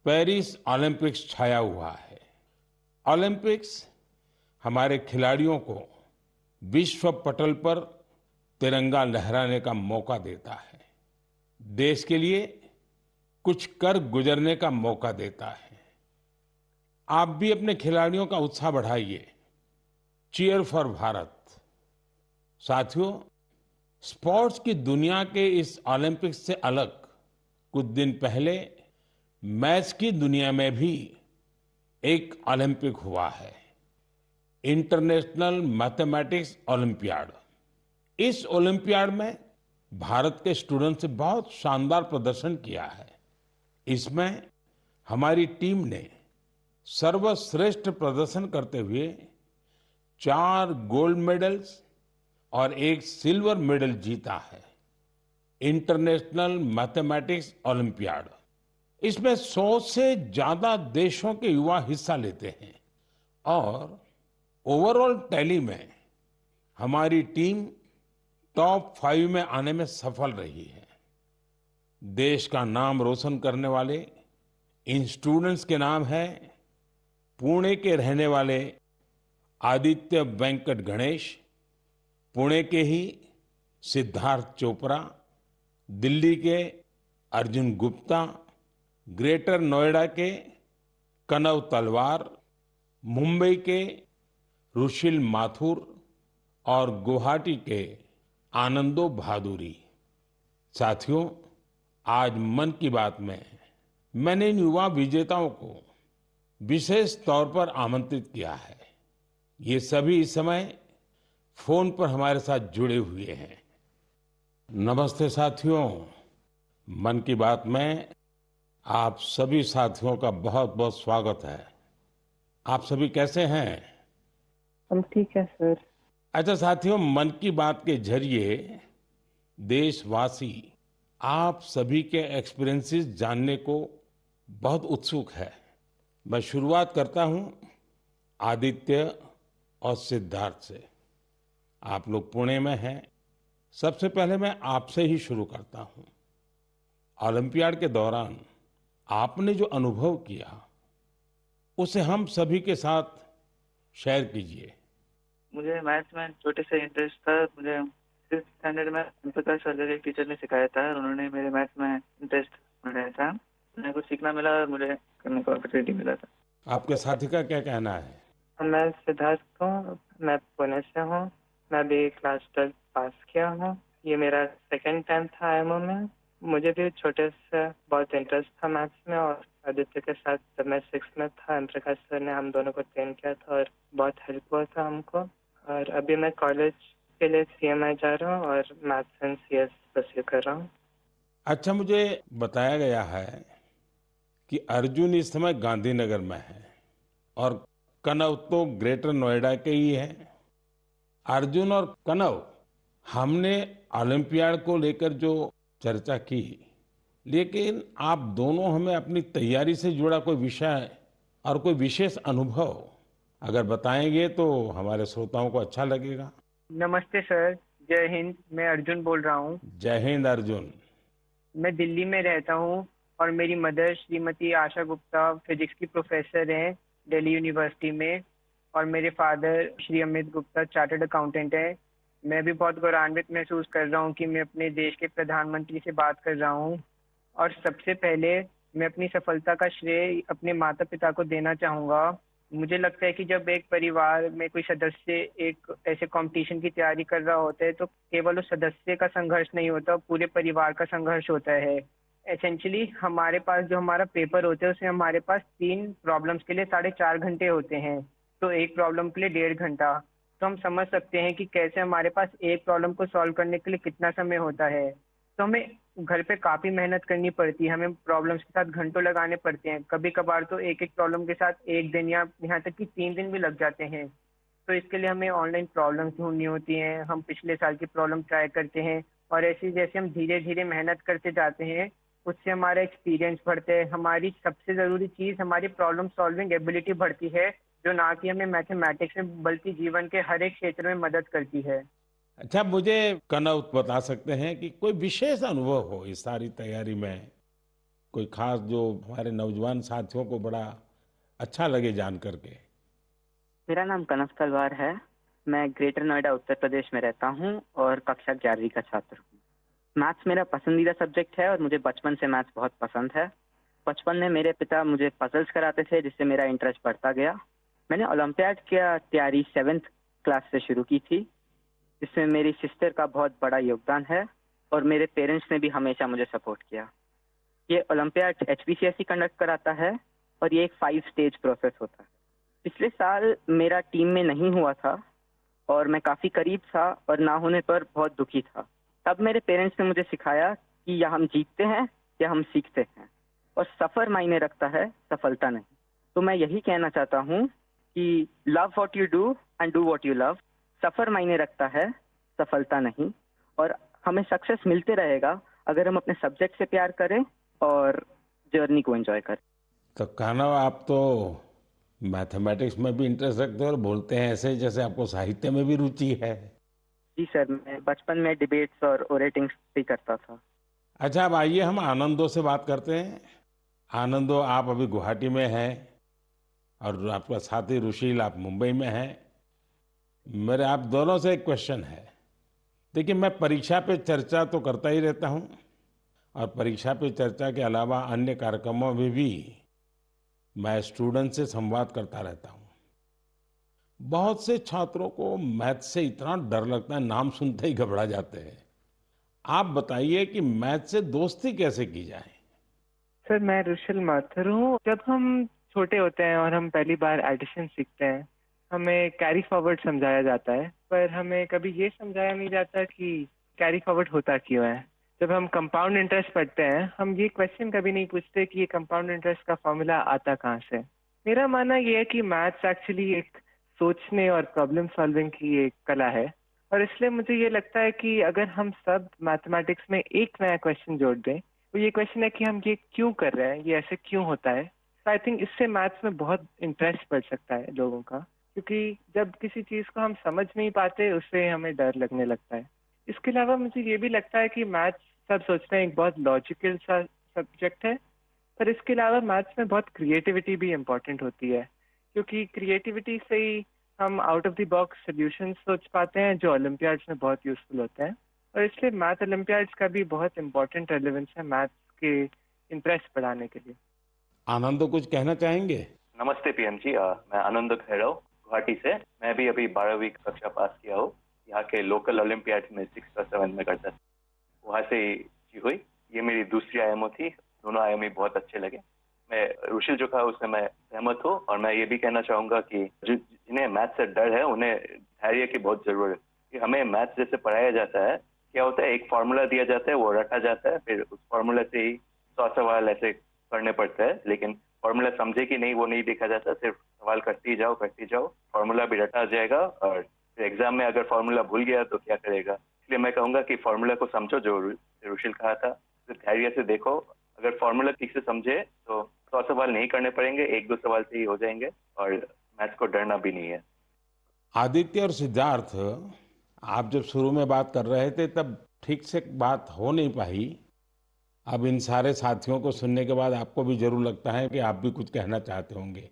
Paris Olympics छाया हुआ है। Olympics हमारे खिलाड़ियों को विश्व पटल पर तिरंगा लहराने का मौका देता है, देश के लिए कुछ कर गुजरने का मौका देता है। आप भी अपने खिलाड़ियों का उत्साह बढ़ाइए। Cheer for Bharat. साथियों, स्पोर्ट्स की दुनिया के इस ओलंपिक्स से अलग कुछ दिन पहले मैथ्स की दुनिया में भी एक ओलंपिक हुआ है, इंटरनेशनल मैथमेटिक्स ओलंपियाड। इस ओलंपियाड में भारत के स्टूडेंट्स ने बहुत शानदार प्रदर्शन किया है। इसमें हमारी टीम ने सर्वश्रेष्ठ प्रदर्शन करते हुए 4 गोल्ड मेडल्स और 1 सिल्वर मेडल जीता है। इंटरनेशनल मैथमेटिक्स ओलंपियाड, इसमें 100 से ज्यादा देशों के युवा हिस्सा लेते हैं और ओवरऑल टैली में हमारी टीम टॉप 5 में आने में सफल रही है। देश का नाम रोशन करने वाले इन स्टूडेंट्स के नाम है पुणे के रहने वाले आदित्य वेंकट गणेश, पुणे के ही सिद्धार्थ चोपड़ा, दिल्ली के अर्जुन गुप्ता, ग्रेटर नोएडा के कनव तलवार, मुंबई के रुशिल माथुर और गुवाहाटी के आनंदो भादुरी। साथियों, आज मन की बात में मैंने इन युवा विजेताओं को विशेष तौर पर आमंत्रित किया है। ये सभी इस समय फोन पर हमारे साथ जुड़े हुए हैं। नमस्ते साथियों, मन की बात में आप सभी साथियों का बहुत बहुत स्वागत है। आप सभी कैसे हैं? हम ठीक है सर। अच्छा साथियों, मन की बात के जरिए देशवासी आप सभी के एक्सपीरियंसेस जानने को बहुत उत्सुक है। मैं शुरुआत करता हूं आदित्य और सिद्धार्थ से। आप लोग पुणे में हैं। सबसे पहले मैं आपसे ही शुरू करता हूं। ओलंपियाड के दौरान आपने जो अनुभव किया उसे हम सभी के साथ शेयर कीजिए। मुझे मैथ्स में छोटे से इंटरेस्ट था। मुझे 6th स्टैंडर्ड में प्रकाश सर एक टीचर ने सिखाया था और उन्होंने मेरे मैथ्स में इंटरेस्ट बनाया था। मुझे कुछ सीखना मिला और मुझे करने का अपॉर्चुनिटी मिला था। आपके साथी का क्या कहना है? मैं सिद्धार्थ हूँ, मैं पुणे से हूँ। मैं भी क्लास 12 पास किया हूँ। ये मेरा सेकंड टाइम था आईएमओ में। मुझे भी छोटे से बहुत इंटरेस्ट था मैथ्स में और आदित्य के साथ जब मैं 6th में था, प्रकाश सर ने हम दोनों को ट्रेन किया था और बहुत हेल्प हुआ था हमको। और अभी मैं कॉलेज के लिए सीएमआई जा रहा हूँ और मैथ्स एंड सीएस परस्यू कर रहा हूँ। अच्छा, मुझे बताया गया है कि अर्जुन इस समय गांधीनगर में है और कनव तो ग्रेटर नोएडा के ही है। अर्जुन और कनव, हमने ओलंपियाड को लेकर जो चर्चा की, लेकिन आप दोनों हमें अपनी तैयारी से जुड़ा कोई विषय और कोई विशेष अनुभव अगर बताएंगे तो हमारे श्रोताओं को अच्छा लगेगा। नमस्ते सर, जय हिंद। मैं अर्जुन बोल रहा हूँ। जय हिंद अर्जुन। मैं दिल्ली में रहता हूँ और मेरी मदर श्रीमती आशा गुप्ता फिजिक्स की प्रोफेसर हैं दिल्ली यूनिवर्सिटी में और मेरे father Shri Amit Gupta chartered accountant हैं। मैं भी बहुत गौरवान्वित महसूस कर रहा हूँ कि मैं अपने देश के प्रधानमंत्री से बात कर रहा हूँ और सबसे पहले मैं अपनी सफलता का श्रेय अपने माता पिता को देना चाहूँगा। मुझे लगता है कि जब एक परिवार में कोई सदस्य एक ऐसे कंपटीशन की तैयारी कर रहा होता है तो केवल उस सदस्य का संघर्ष नहीं होता, पूरे परिवार का संघर्ष होता है। एसेंशियली हमारे पास जो हमारा पेपर होता है उसमें हमारे पास 3 प्रॉब्लम्स के लिए 4.5 घंटे होते हैं, तो एक प्रॉब्लम के लिए 1.5 घंटा। तो हम समझ सकते हैं कि कैसे हमारे पास एक प्रॉब्लम को सॉल्व करने के लिए कितना समय होता है। तो हमें घर पे काफ़ी मेहनत करनी पड़ती है, हमें प्रॉब्लम्स के साथ घंटों लगाने पड़ते हैं। कभी कभार तो एक एक प्रॉब्लम के साथ 1 दिन या यहाँ तक कि 3 दिन भी लग जाते हैं। तो इसके लिए हमें ऑनलाइन प्रॉब्लम्स ढूंढनी होती हैं। हम पिछले साल की प्रॉब्लम ट्राई करते हैं और ऐसे जैसे हम धीरे धीरे मेहनत करते जाते हैं उससे हमारा एक्सपीरियंस बढ़ता है। हमारी सबसे ज़रूरी चीज़ हमारी प्रॉब्लम सॉल्विंग एबिलिटी बढ़ती है, जो ना कि हमें मैथमेटिक्स में बल्कि जीवन के हर एक क्षेत्र में मदद करती है। अच्छा, मुझे कनव बता सकते हैं कि कोई विशेष अनुभव हो इस सारी तैयारी में, कोई खास जो हमारे नौजवान साथियों को बड़ा अच्छा लगे जान करके? मेरा नाम कनक तलवार है। मैं ग्रेटर नोएडा उत्तर प्रदेश में रहता हूँ और कक्षा 11वीं का छात्र हूँ। मैथ्स मेरा पसंदीदा सब्जेक्ट है और मुझे बचपन से मैथ्स बहुत पसंद है। बचपन में मेरे पिता मुझे पजल्स कराते थे, जिससे मेरा इंटरेस्ट बढ़ता गया। मैंने ओलंपियाड की तैयारी 7th क्लास से शुरू की थी, जिसमें मेरी सिस्टर का बहुत बड़ा योगदान है और मेरे पेरेंट्स ने भी हमेशा मुझे सपोर्ट किया। ये ओलंपियाड HPCSE कंडक्ट कराता है और ये एक 5 स्टेज प्रोसेस होता है। पिछले साल मेरा टीम में नहीं हुआ था और मैं काफ़ी करीब था और ना होने पर बहुत दुखी था। तब मेरे पेरेंट्स ने मुझे सिखाया कि या हम जीतते हैं या हम सीखते हैं, और सफ़र मायने रखता है, सफलता नहीं। तो मैं यही कहना चाहता हूँ कि love what you do and do what you love. सफ़र मायने रखता है, सफलता नहीं। और हमें सक्सेस मिलते रहेगा अगर हम अपने सब्जेक्ट से प्यार करें और जर्नी को एंजॉय करें। तो कहना आप तो मैथमेटिक्स में भी इंटरेस्ट रखते हो और बोलते हैं ऐसे जैसे आपको साहित्य में भी रुचि है। जी सर, मैं बचपन में डिबेट्स और ओरेटिंग्स भी करता था। अच्छा, अब आइए हम आनंदो से बात करते हैं। आनंदो, आप अभी गुवाहाटी में हैं और आपका साथी रुशील आप मुंबई में हैं। मेरे आप दोनों से एक क्वेश्चन है। देखिए, मैं परीक्षा पे चर्चा तो करता ही रहता हूँ और परीक्षा पे चर्चा के अलावा अन्य कार्यक्रमों में भी मैं स्टूडेंट से संवाद करता रहता हूँ। बहुत से छात्रों को मैथ से इतना डर लगता है, नाम सुनते ही घबरा जाते हैं। आप बताइए कि मैथ से दोस्ती कैसे की जाए? सर, मैं रुशिल माथुर हूँ। जब हम छोटे होते हैं और हम पहली बार एडिशन सीखते हैं, हमें कैरी फॉरवर्ड समझाया जाता है, पर हमें कभी ये समझाया नहीं जाता कि कैरी फॉरवर्ड होता क्यों है। जब हम कंपाउंड इंटरेस्ट पढ़ते हैं, हम ये क्वेश्चन कभी नहीं पूछते कि ये कंपाउंड इंटरेस्ट का फॉर्मूला आता कहाँ से। मेरा मानना ये है कि मैथ्स एक्चुअली एक सोचने और प्रॉब्लम सॉल्विंग की एक कला है, और इसलिए मुझे ये लगता है कि अगर हम सब मैथमेटिक्स में एक नया क्वेश्चन जोड़ दें, तो ये क्वेश्चन है कि हम ये क्यों कर रहे हैं, ये ऐसे क्यों होता है। तो आई थिंक इससे मैथ्स में बहुत इंटरेस्ट बढ़ सकता है लोगों का, क्योंकि जब किसी चीज़ को हम समझ नहीं पाते, उससे हमें डर लगने लगता है। इसके अलावा मुझे ये भी लगता है कि मैथ्स, सब सोचते हैं, एक बहुत लॉजिकल सा सब्जेक्ट है, पर इसके अलावा मैथ्स में बहुत क्रिएटिविटी भी इम्पोर्टेंट होती है, क्योंकि क्रिएटिविटी से ही हम out of the box solution सोच पाते हैं, जो ओलंपियाड्स में बहुत यूजफुल होते हैं। और इसलिए मैथ ओलंपियाड्स का भी बहुत इम्पोर्टेंट रेलेवेंस है मैथ्स के इंटरेस्ट बढ़ाने के लिए। आनंदो, कुछ कहना चाहेंगे? नमस्ते पीएम जी, मैं आनंद खैरव गुवाहाटी से। मैं भी अभी 12वीं कक्षा पास किया हूँ। यहाँ के लोकल ओलंपियाड में 6th और 7th में करता था, वहाँ से ही हुई। ये मेरी दूसरी आयामो थी, दोनों आयाम ही बहुत अच्छे लगे। मैं रुशिल जो कहा उससे मैं सहमत हूँ, और मैं ये भी कहना चाहूँगा कि जिन्हें मैथ से डर है उन्हें धैर्य की बहुत जरूरत है। कि हमें मैथ जैसे पढ़ाया जाता है, क्या होता है, एक फार्मूला दिया जाता है, वो रटा जाता है, फिर उस फार्मूला से ही 100 सवाल ऐसे करने पड़ते हैं, लेकिन फार्मूला समझे कि नहीं वो नहीं देखा जाता। सिर्फ सवाल करते ही जाओ, फार्मूला भी रटा जाएगा, और फिर एग्जाम में अगर फार्मूला भूल गया तो क्या करेगा। इसलिए मैं कहूँगा कि फार्मूला को समझो, जो रुशिल कहा था, फिर धैर्य से देखो। अगर फार्मूला ठीक से समझे तो 100 सवाल नहीं करने पड़ेंगे, 1-2 सवाल से ही हो जाएंगे, और मैथ्स को डरना भी नहीं है। आदित्य और सिद्धार्थ, आप जब शुरू में बात कर रहे थे तब ठीक से बात हो नहीं पाई। अब इन सारे साथियों को सुनने के बाद आपको भी जरूर लगता है कि आप भी कुछ कहना चाहते होंगे।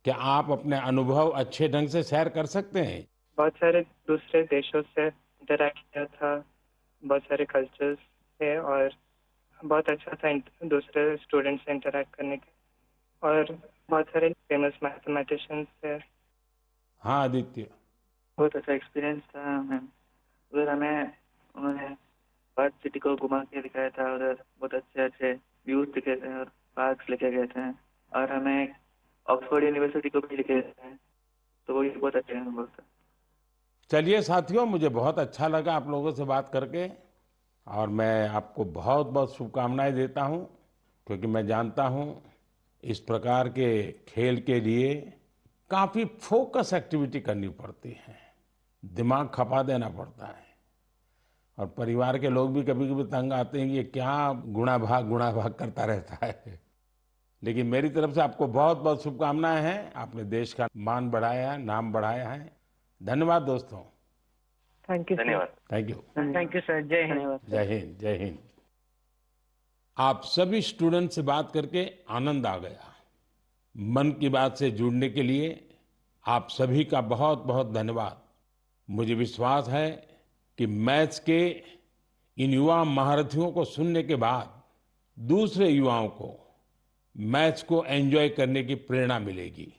क्या आप अपने अनुभव अच्छे ढंग से शेयर कर सकते हैं? बहुत सारे दूसरे देशों से इंटरैक्ट किया था, बहुत सारे कल्चर्स थे, और बहुत अच्छा था दूसरे स्टूडेंट्स से इंटरैक्ट करने के, और बहुत सारे फेमस मैथमेटिशियंस थे। हाँ आदित्य। बहुत अच्छा एक्सपीरियंस था मैम। उधर हमें उन्होंने पर्थ सिटी को घुमा के दिखाया था, उधर बहुत अच्छे अच्छे व्यूज दिखे थे और पार्क्स लेके गए थे, और हमें ऑक्सफोर्ड यूनिवर्सिटी को भी लेके गए थे, तो वो भी बहुत अच्छे अनुभव था। चलिए साथियों, मुझे बहुत अच्छा लगा आप लोगों से बात करके, और मैं आपको बहुत बहुत शुभकामनाएं देता हूं, क्योंकि मैं जानता हूं इस प्रकार के खेल के लिए काफी फोकस एक्टिविटी करनी पड़ती है, दिमाग खपा देना पड़ता है, और परिवार के लोग भी कभी कभी तंग आते हैं कि ये क्या गुणा भाग करता रहता है। लेकिन मेरी तरफ से आपको बहुत बहुत शुभकामनाएं हैं। आपने देश का मान बढ़ाया है, नाम बढ़ाया है। धन्यवाद दोस्तों। Thank you. धन्यवाद। Thank you. Thank you sir. जय हिंद। जय हिंद। जय हिंद। आप सभी स्टूडेंट से बात करके आनंद आ गया। मन की बात से जुड़ने के लिए आप सभी का बहुत बहुत धन्यवाद। मुझे विश्वास है कि मैथ्स के इन युवा महारथियों को सुनने के बाद दूसरे युवाओं को मैथ्स को एंजॉय करने की प्रेरणा मिलेगी।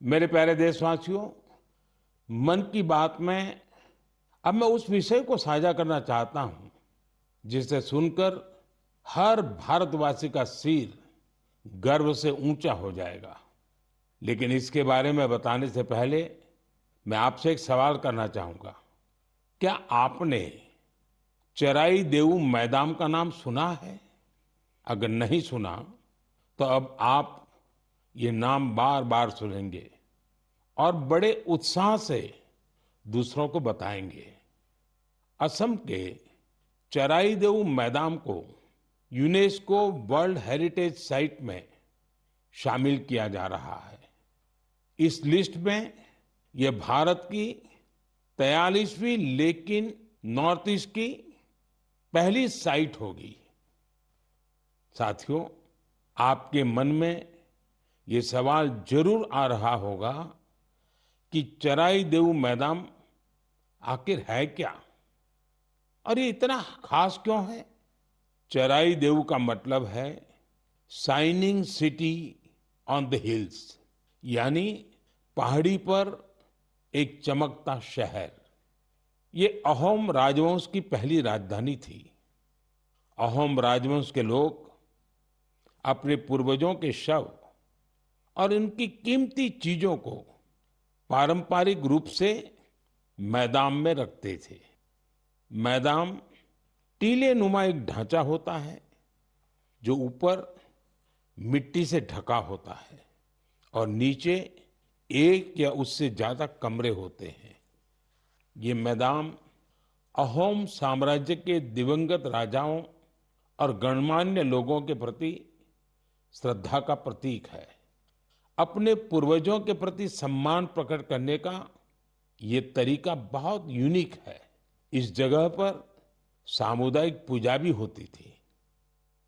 मेरे प्यारे देशवासियों, मन की बात में अब मैं उस विषय को साझा करना चाहता हूं जिसे सुनकर हर भारतवासी का सिर गर्व से ऊंचा हो जाएगा। लेकिन इसके बारे में बताने से पहले मैं आपसे एक सवाल करना चाहूंगा। क्या आपने चराई देऊ मैदान का नाम सुना है? अगर नहीं सुना तो अब आप ये नाम बार बार सुनेंगे और बड़े उत्साह से दूसरों को बताएंगे। असम के चराई देऊ मैदान को यूनेस्को वर्ल्ड हेरिटेज साइट में शामिल किया जा रहा है। इस लिस्ट में यह भारत की 43वीं लेकिन नॉर्थ ईस्ट की पहली साइट होगी। साथियों, आपके मन में ये सवाल जरूर आ रहा होगा कि चराई देऊ मैदान आखिर है क्या और ये इतना खास क्यों है? चराई देऊ का मतलब है shining city on the hills, यानी पहाड़ी पर एक चमकता शहर। ये अहोम राजवंश की पहली राजधानी थी। अहोम राजवंश के लोग अपने पूर्वजों के शव और उनकी कीमती चीजों को पारंपरिक रूप से मैदान में रखते थे। मैदान टीले नुमा एक ढांचा होता है जो ऊपर मिट्टी से ढका होता है और नीचे एक या उससे ज्यादा कमरे होते हैं। ये मैदान अहोम साम्राज्य के दिवंगत राजाओं और गणमान्य लोगों के प्रति श्रद्धा का प्रतीक है। अपने पूर्वजों के प्रति सम्मान प्रकट करने का ये तरीका बहुत यूनिक है। इस जगह पर सामुदायिक पूजा भी होती थी।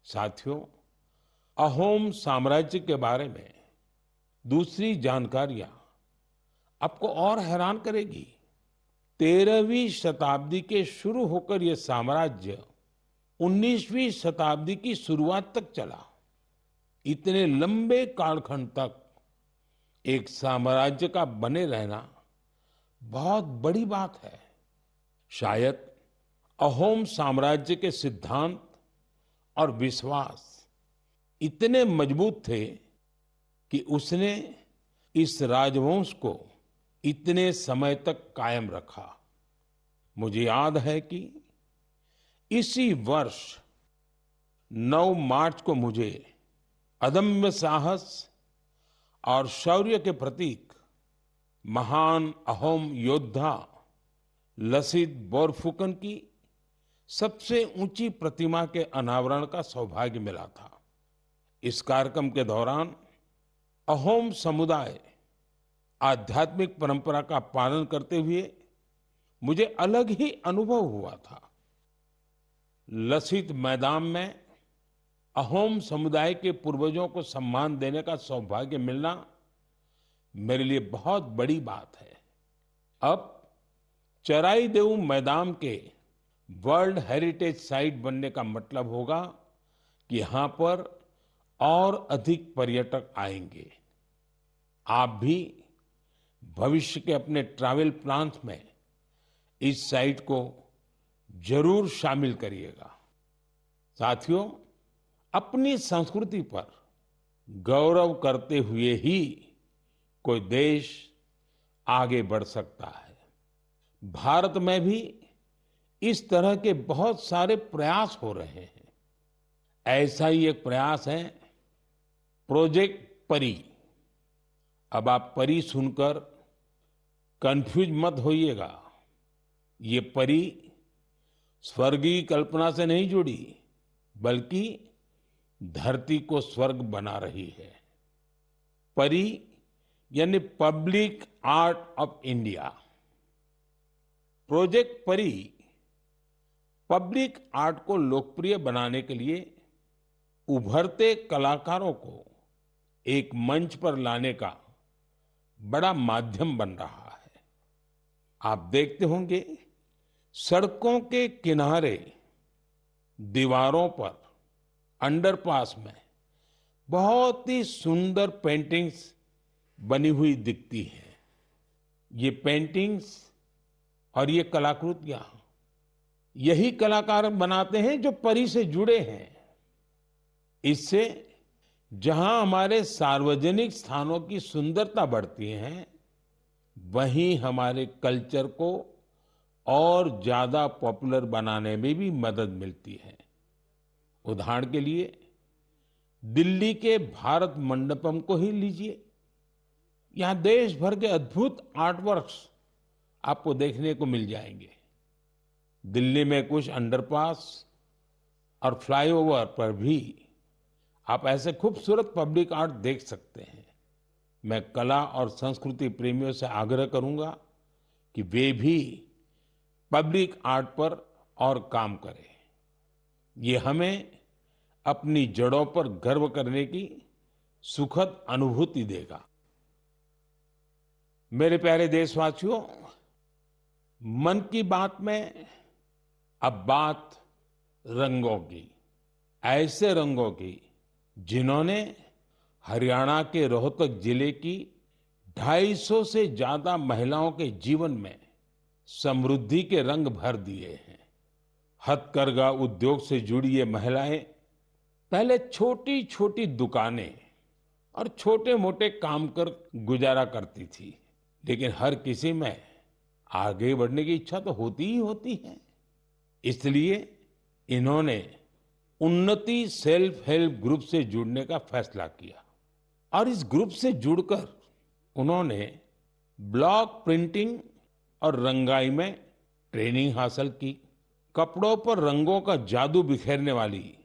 साथियों, अहोम साम्राज्य के बारे में दूसरी जानकारियां आपको और हैरान करेगी। 13वीं शताब्दी के शुरू होकर यह साम्राज्य 19वीं शताब्दी की शुरुआत तक चला। इतने लंबे कालखंड तक एक साम्राज्य का बने रहना बहुत बड़ी बात है। शायद अहोम साम्राज्य के सिद्धांत और विश्वास इतने मजबूत थे कि उसने इस राजवंश को इतने समय तक कायम रखा। मुझे याद है कि इसी वर्ष 9 मार्च को मुझे अदम्य साहस और शौर्य के प्रतीक महान अहोम योद्धा लसित बोरफुकन की सबसे ऊंची प्रतिमा के अनावरण का सौभाग्य मिला था। इस कार्यक्रम के दौरान अहोम समुदाय आध्यात्मिक परंपरा का पालन करते हुए मुझे अलग ही अनुभव हुआ था। लसित मैदान में अहोम समुदाय के पूर्वजों को सम्मान देने का सौभाग्य मिलना मेरे लिए बहुत बड़ी बात है। अब चराई देऊ मैदान के वर्ल्ड हेरिटेज साइट बनने का मतलब होगा कि यहां पर और अधिक पर्यटक आएंगे। आप भी भविष्य के अपने ट्रैवल प्लान्स में इस साइट को जरूर शामिल करिएगा। साथियों, अपनी संस्कृति पर गौरव करते हुए ही कोई देश आगे बढ़ सकता है। भारत में भी इस तरह के बहुत सारे प्रयास हो रहे हैं। ऐसा ही एक प्रयास है प्रोजेक्ट परी। अब आप परी सुनकर कंफ्यूज मत होइएगा। ये परी स्वर्गीय कल्पना से नहीं जुड़ी, बल्कि धरती को स्वर्ग बना रही है। परी यानी public art of India. Project परी पब्लिक आर्ट को लोकप्रिय बनाने के लिए उभरते कलाकारों को एक मंच पर लाने का बड़ा माध्यम बन रहा है। आप देखते होंगे सड़कों के किनारे, दीवारों पर, अंडरपास में बहुत ही सुंदर पेंटिंग्स बनी हुई दिखती हैं। ये पेंटिंग्स और ये कलाकृतियां यही कलाकार बनाते हैं जो परी से जुड़े हैं। इससे जहां हमारे सार्वजनिक स्थानों की सुंदरता बढ़ती है, वहीं हमारे कल्चर को और ज्यादा पॉपुलर बनाने में भी मदद मिलती है। उदाहरण के लिए दिल्ली के भारत मंडपम को ही लीजिए। यहां देश भर के अद्भुत आर्ट वर्क्स आपको देखने को मिल जाएंगे। दिल्ली में कुछ अंडरपास और फ्लाईओवर पर भी आप ऐसे खूबसूरत पब्लिक आर्ट देख सकते हैं। मैं कला और संस्कृति प्रेमियों से आग्रह करूंगा कि वे भी पब्लिक आर्ट पर और काम करें। ये हमें अपनी जड़ों पर गर्व करने की सुखद अनुभूति देगा। मेरे प्यारे देशवासियों, मन की बात में अब बात रंगों की, ऐसे रंगों की जिन्होंने हरियाणा के रोहतक जिले की 250 से ज्यादा महिलाओं के जीवन में समृद्धि के रंग भर दिए हैं। हथकरघा उद्योग से जुड़ी ये महिलाएं पहले छोटी छोटी दुकानें और छोटे मोटे काम कर गुजारा करती थी, लेकिन हर किसी में आगे बढ़ने की इच्छा तो होती ही होती है। इसलिए इन्होंने उन्नति सेल्फ हेल्प ग्रुप से जुड़ने का फैसला किया और इस ग्रुप से जुड़कर उन्होंने ब्लॉक प्रिंटिंग और रंगाई में ट्रेनिंग हासिल की। कपड़ों पर रंगों का जादू बिखेरने वाली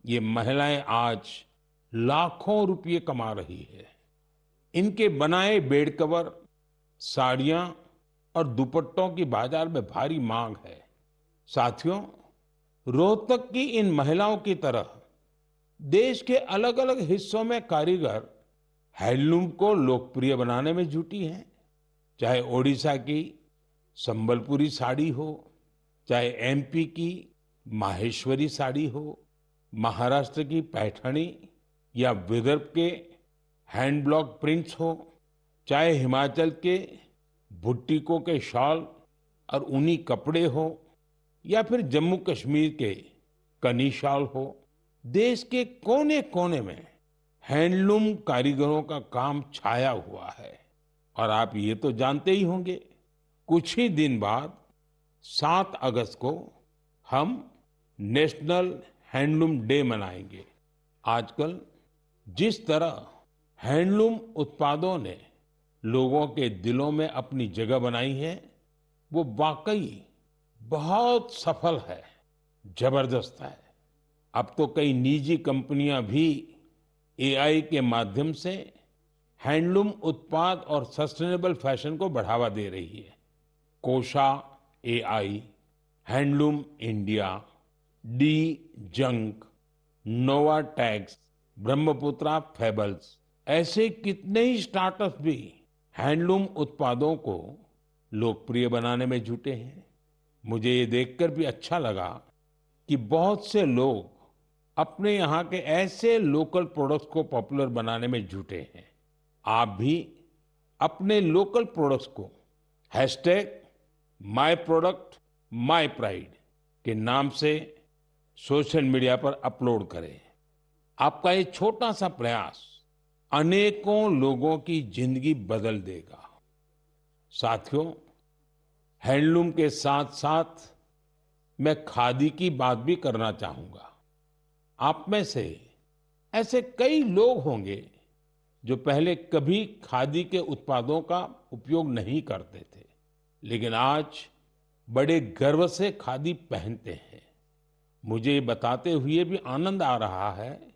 ये महिलाएं आज लाखों रुपए कमा रही है। इनके बनाए बेड कवर, साड़ियां और दुपट्टों की बाजार में भारी मांग है। साथियों, रोहतक की इन महिलाओं की तरह देश के अलग अलग हिस्सों में कारीगर हैंडलूम को लोकप्रिय बनाने में जुटी हैं। चाहे ओडिशा की संबलपुरी साड़ी हो, चाहे एमपी की माहेश्वरी साड़ी हो, महाराष्ट्र की पैठणी या विदर्भ के हैंड ब्लॉक प्रिंट्स हो, चाहे हिमाचल के भुट्टिकों के शॉल और ऊनी कपड़े हो, या फिर जम्मू कश्मीर के कनी शॉल हो, देश के कोने कोने में हैंडलूम कारीगरों का काम छाया हुआ है। और आप ये तो जानते ही होंगे, कुछ ही दिन बाद 7 अगस्त को हम नेशनल हैंडलूम डे मनाएंगे। आजकल जिस तरह हैंडलूम उत्पादों ने लोगों के दिलों में अपनी जगह बनाई है, वो वाकई बहुत सफल है, जबरदस्त है। अब तो कई निजी कंपनियां भी एआई के माध्यम से हैंडलूम उत्पाद और सस्टेनेबल फैशन को बढ़ावा दे रही है। Kosha AI, handloom India, D junk, Nova tags, Brahmaputra fables, ऐसे कितने ही स्टार्टअप भी हैंडलूम उत्पादों को लोकप्रिय बनाने में जुटे हैं। मुझे ये देखकर भी अच्छा लगा कि बहुत से लोग अपने यहाँ के ऐसे लोकल प्रोडक्ट्स को पॉपुलर बनाने में जुटे हैं। आप भी अपने लोकल प्रोडक्ट्स को #MyProductMyPride के नाम से सोशल मीडिया पर अपलोड करें। आपका ये छोटा सा प्रयास अनेकों लोगों की जिंदगी बदल देगा। साथियों, हैंडलूम के साथ साथ मैं खादी की बात भी करना चाहूंगा। आप में से ऐसे कई लोग होंगे जो पहले कभी खादी के उत्पादों का उपयोग नहीं करते थे, लेकिन आज बड़े गर्व से खादी पहनते हैं। मुझे ये बताते हुए भी आनंद आ रहा है,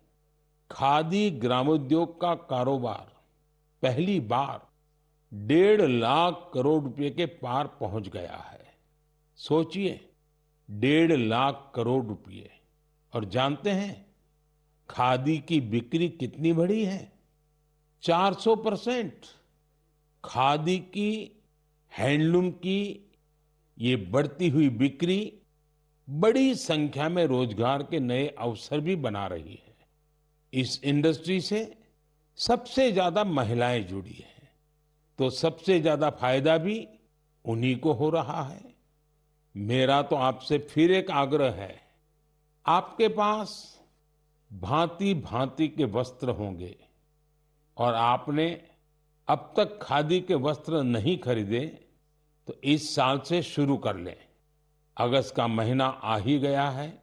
खादी ग्रामोद्योग का कारोबार पहली बार 1.5 लाख करोड़ रुपए के पार पहुंच गया है। सोचिए, 1.5 लाख करोड़ रुपए। और जानते हैं, खादी की बिक्री कितनी बढ़ी है? 400%। खादी की, हैंडलूम की ये बढ़ती हुई बिक्री बड़ी संख्या में रोजगार के नए अवसर भी बना रही है। इस इंडस्ट्री से सबसे ज्यादा महिलाएं जुड़ी हैं, तो सबसे ज्यादा फायदा भी उन्हीं को हो रहा है। मेरा तो आपसे फिर एक आग्रह है, आपके पास भांति भांति के वस्त्र होंगे और आपने अब तक खादी के वस्त्र नहीं खरीदे, तो इस साल से शुरू कर लें। अगस्त का महीना आ ही गया है।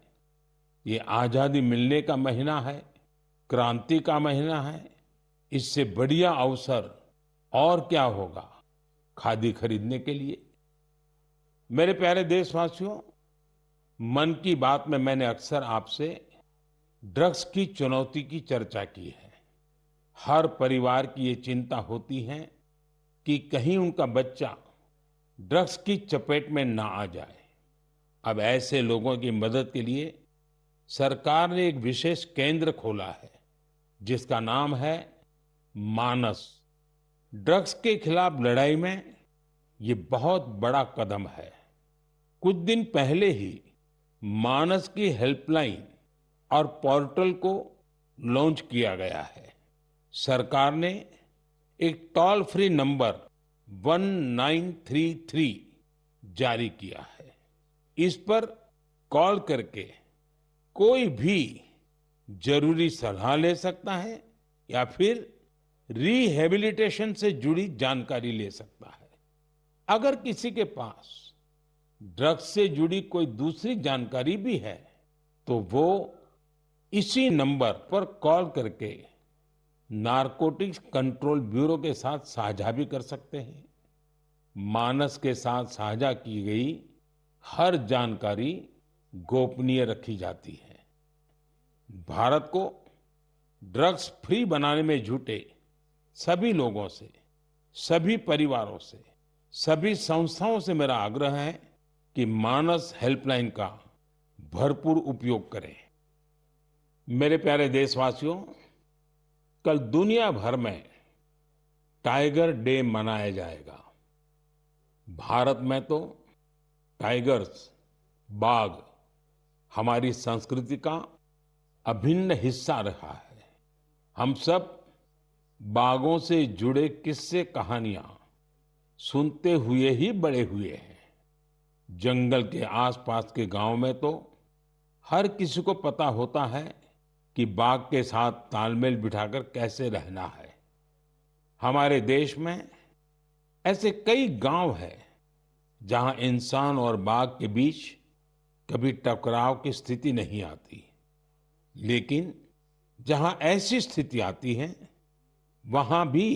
ये आजादी मिलने का महीना है, क्रांति का महीना है। इससे बढ़िया अवसर और क्या होगा खादी खरीदने के लिए। मेरे प्यारे देशवासियों, मन की बात में मैंने अक्सर आपसे ड्रग्स की चुनौती की चर्चा की है। हर परिवार की ये चिंता होती है कि कहीं उनका बच्चा ड्रग्स की चपेट में ना आ जाए। अब ऐसे लोगों की मदद के लिए सरकार ने एक विशेष केंद्र खोला है, जिसका नाम है मानस। ड्रग्स के खिलाफ लड़ाई में ये बहुत बड़ा कदम है। कुछ दिन पहले ही मानस की हेल्पलाइन और पोर्टल को लॉन्च किया गया है। सरकार ने एक टोल फ्री नंबर 1933 जारी किया है। इस पर कॉल करके कोई भी जरूरी सलाह ले सकता है या फिर रिहेबिलिटेशन से जुड़ी जानकारी ले सकता है। अगर किसी के पास ड्रग्स से जुड़ी कोई दूसरी जानकारी भी है, तो वो इसी नंबर पर कॉल करके नारकोटिक्स कंट्रोल ब्यूरो के साथ साझा भी कर सकते हैं। मानस के साथ साझा की गई हर जानकारी गोपनीय रखी जाती है। भारत को ड्रग्स फ्री बनाने में जुटे सभी लोगों से, सभी परिवारों से, सभी संस्थाओं से मेरा आग्रह है कि मानस हेल्पलाइन का भरपूर उपयोग करें। मेरे प्यारे देशवासियों, कल दुनिया भर में टाइगर डे मनाया जाएगा। भारत में तो टाइगर्स, बाघ हमारी संस्कृति का अभिन्न हिस्सा रहा है। हम सब बाघों से जुड़े किस्से कहानियां सुनते हुए ही बड़े हुए हैं। जंगल के आसपास के गांव में तो हर किसी को पता होता है कि बाघ के साथ तालमेल बिठाकर कैसे रहना है। हमारे देश में ऐसे कई गांव हैं जहां इंसान और बाघ के बीच कभी टकराव की स्थिति नहीं आती, लेकिन जहां ऐसी स्थिति आती है, वहां भी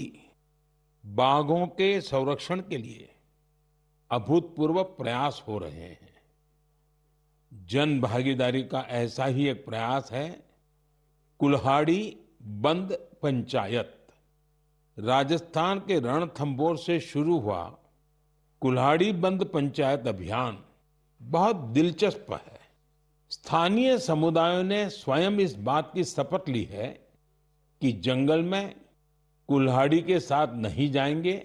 बाघों के संरक्षण के लिए अभूतपूर्व प्रयास हो रहे हैं। जन भागीदारी का ऐसा ही एक प्रयास है कुल्हाड़ी बंद पंचायत। राजस्थान के रणथंभौर से शुरू हुआ कुल्हाड़ी बंद पंचायत अभियान बहुत दिलचस्प है। स्थानीय समुदायों ने स्वयं इस बात की शपथ ली है कि जंगल में कुल्हाड़ी के साथ नहीं जाएंगे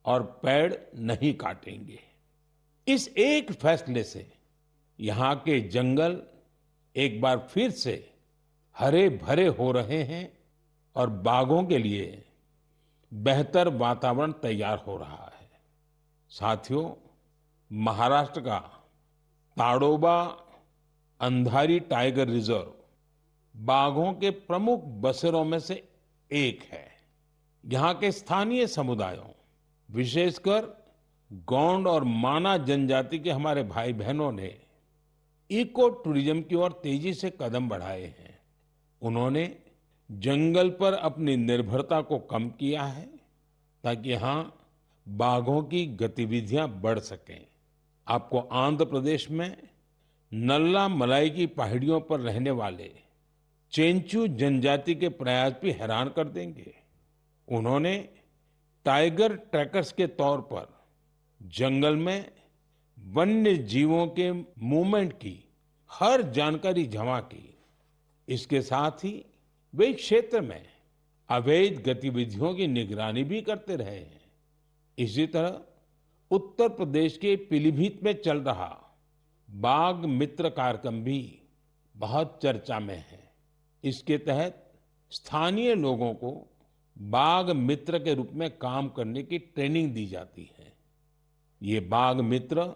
और पेड़ नहीं काटेंगे। इस एक फैसले से यहाँ के जंगल एक बार फिर से हरे भरे हो रहे हैं और बाघों के लिए बेहतर वातावरण तैयार हो रहा है। साथियों, महाराष्ट्र का ताडोबा अंधारी टाइगर रिजर्व बाघों के प्रमुख बसेरों में से एक है। यहाँ के स्थानीय समुदायों, विशेषकर गोंड और माना जनजाति के हमारे भाई बहनों ने इको टूरिज्म की ओर तेजी से कदम बढ़ाए हैं। उन्होंने जंगल पर अपनी निर्भरता को कम किया है ताकि यहाँ बाघों की गतिविधियां बढ़ सकें। आपको आंध्र प्रदेश में नल्ला मलाई की पहाड़ियों पर रहने वाले चेंचू जनजाति के प्रयास भी हैरान कर देंगे। उन्होंने टाइगर ट्रैकर्स के तौर पर जंगल में वन्य जीवों के मूवमेंट की हर जानकारी जमा की इसके साथ ही वे इस क्षेत्र में अवैध गतिविधियों की निगरानी भी करते रहे हैं। इसी तरह उत्तर प्रदेश के पीलीभीत में चल रहा बाघ मित्र कार्यक्रम भी बहुत चर्चा में है। इसके तहत स्थानीय लोगों को बाघ मित्र के रूप में काम करने की ट्रेनिंग दी जाती है। ये बाघ मित्र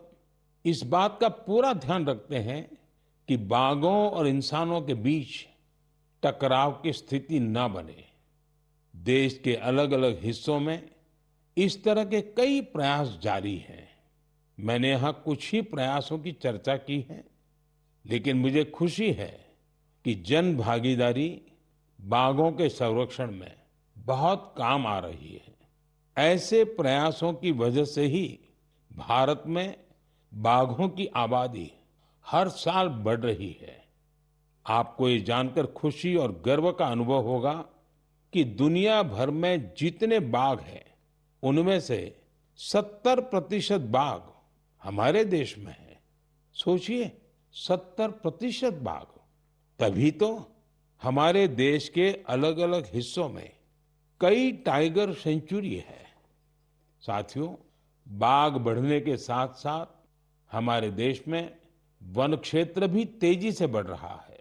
इस बात का पूरा ध्यान रखते हैं कि बाघों और इंसानों के बीच टकराव की स्थिति न बने। देश के अलग अलग हिस्सों में इस तरह के कई प्रयास जारी हैं। मैंने यहाँ कुछ ही प्रयासों की चर्चा की है, लेकिन मुझे खुशी है कि जन भागीदारी बाघों के संरक्षण में बहुत काम आ रही है। ऐसे प्रयासों की वजह से ही भारत में बाघों की आबादी हर साल बढ़ रही है। आपको ये जानकर खुशी और गर्व का अनुभव होगा कि दुनिया भर में जितने बाघ हैं, उनमें से 70% बाघ हमारे देश में है। सोचिए, 70% बाघ। तभी तो हमारे देश के अलग अलग हिस्सों में कई टाइगर सेंचुरी है। साथियों, बाघ बढ़ने के साथ साथ हमारे देश में वन क्षेत्र भी तेजी से बढ़ रहा है।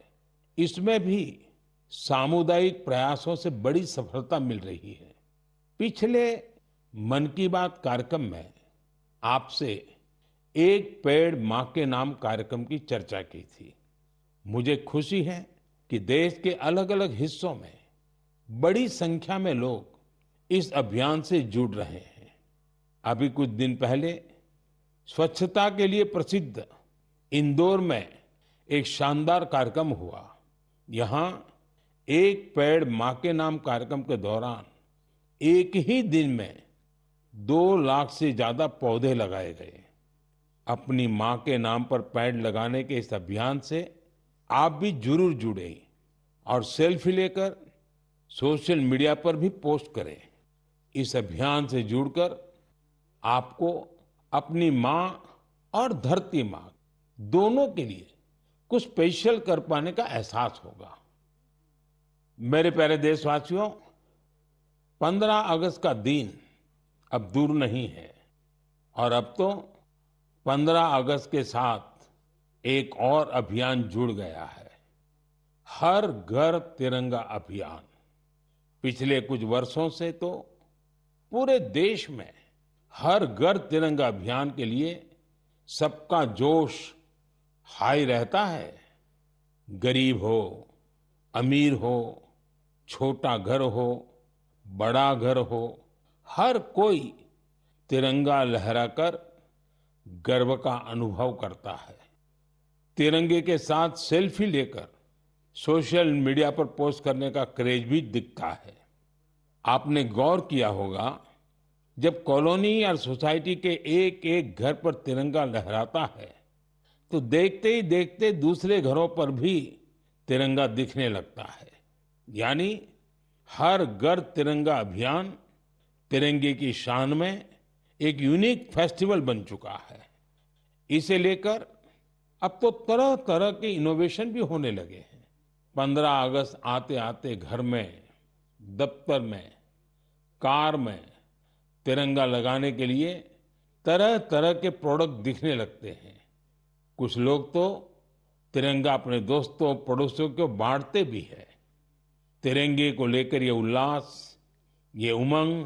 इसमें भी सामुदायिक प्रयासों से बड़ी सफलता मिल रही है। पिछले मन की बात कार्यक्रम में आपसे एक पेड़ मां के नाम कार्यक्रम की चर्चा की थी। मुझे खुशी है कि देश के अलग अलग हिस्सों में बड़ी संख्या में लोग इस अभियान से जुड़ रहे हैं। अभी कुछ दिन पहले स्वच्छता के लिए प्रसिद्ध इंदौर में एक शानदार कार्यक्रम हुआ। यहाँ एक पेड़ मां के नाम कार्यक्रम के दौरान एक ही दिन में 2 लाख से ज्यादा पौधे लगाए गए। अपनी मां के नाम पर पेड़ लगाने के इस अभियान से आप भी जरूर जुड़े और सेल्फी लेकर सोशल मीडिया पर भी पोस्ट करें। इस अभियान से जुड़कर आपको अपनी मां और धरती मां दोनों के लिए कुछ स्पेशल कर पाने का एहसास होगा। मेरे प्यारे देशवासियों, 15 अगस्त का दिन अब दूर नहीं है और अब तो 15 अगस्त के साथ एक और अभियान जुड़ गया है, हर घर तिरंगा अभियान। पिछले कुछ वर्षों से तो पूरे देश में हर घर तिरंगा अभियान के लिए सबका जोश हाई रहता है। गरीब हो, अमीर हो, छोटा घर हो, बड़ा घर हो, हर कोई तिरंगा लहराकर गर्व का अनुभव करता है। तिरंगे के साथ सेल्फी लेकर सोशल मीडिया पर पोस्ट करने का क्रेज भी दिखता है। आपने गौर किया होगा, जब कॉलोनी या सोसाइटी के एक एक घर पर तिरंगा लहराता है तो देखते ही देखते दूसरे घरों पर भी तिरंगा दिखने लगता है। यानी हर घर तिरंगा अभियान तिरंगे की शान में एक यूनिक फेस्टिवल बन चुका है। इसे लेकर अब तो तरह तरह के इनोवेशन भी होने लगे हैं। 15 अगस्त आते आते घर में, दफ्तर में, कार में तिरंगा लगाने के लिए तरह तरह के प्रोडक्ट दिखने लगते हैं। कुछ लोग तो तिरंगा अपने दोस्तों पड़ोसियों को बांटते भी है। तिरंगे को लेकर ये उल्लास, ये उमंग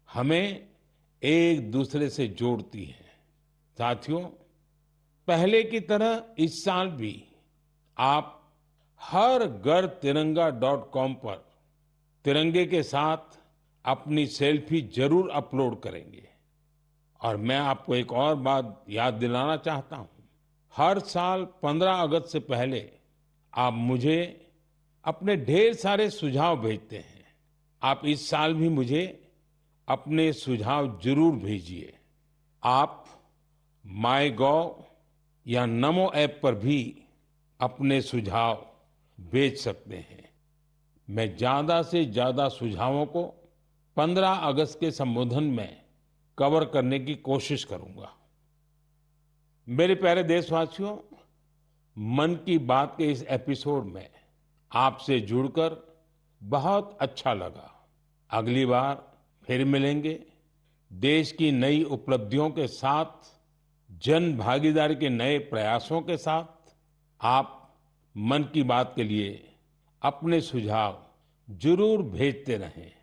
हमें एक दूसरे से जोड़ती है। साथियों, पहले की तरह इस साल भी आप हर घर तिरंगा.com पर तिरंगे के साथ अपनी सेल्फी जरूर अपलोड करेंगे। और मैं आपको एक और बात याद दिलाना चाहता हूं। हर साल 15 अगस्त से पहले आप मुझे अपने ढेर सारे सुझाव भेजते हैं। आप इस साल भी मुझे अपने सुझाव जरूर भेजिए। आप माईगॉव या नमो ऐप पर भी अपने सुझाव भेज सकते हैं। मैं ज्यादा से ज्यादा सुझावों को 15 अगस्त के संबोधन में कवर करने की कोशिश करूंगा। मेरे प्यारे देशवासियों, मन की बात के इस एपिसोड में आपसे जुड़कर बहुत अच्छा लगा। अगली बार फिर मिलेंगे देश की नई उपलब्धियों के साथ, जन भागीदारी के नए प्रयासों के साथ। आप मन की बात के लिए अपने सुझाव जरूर भेजते रहें।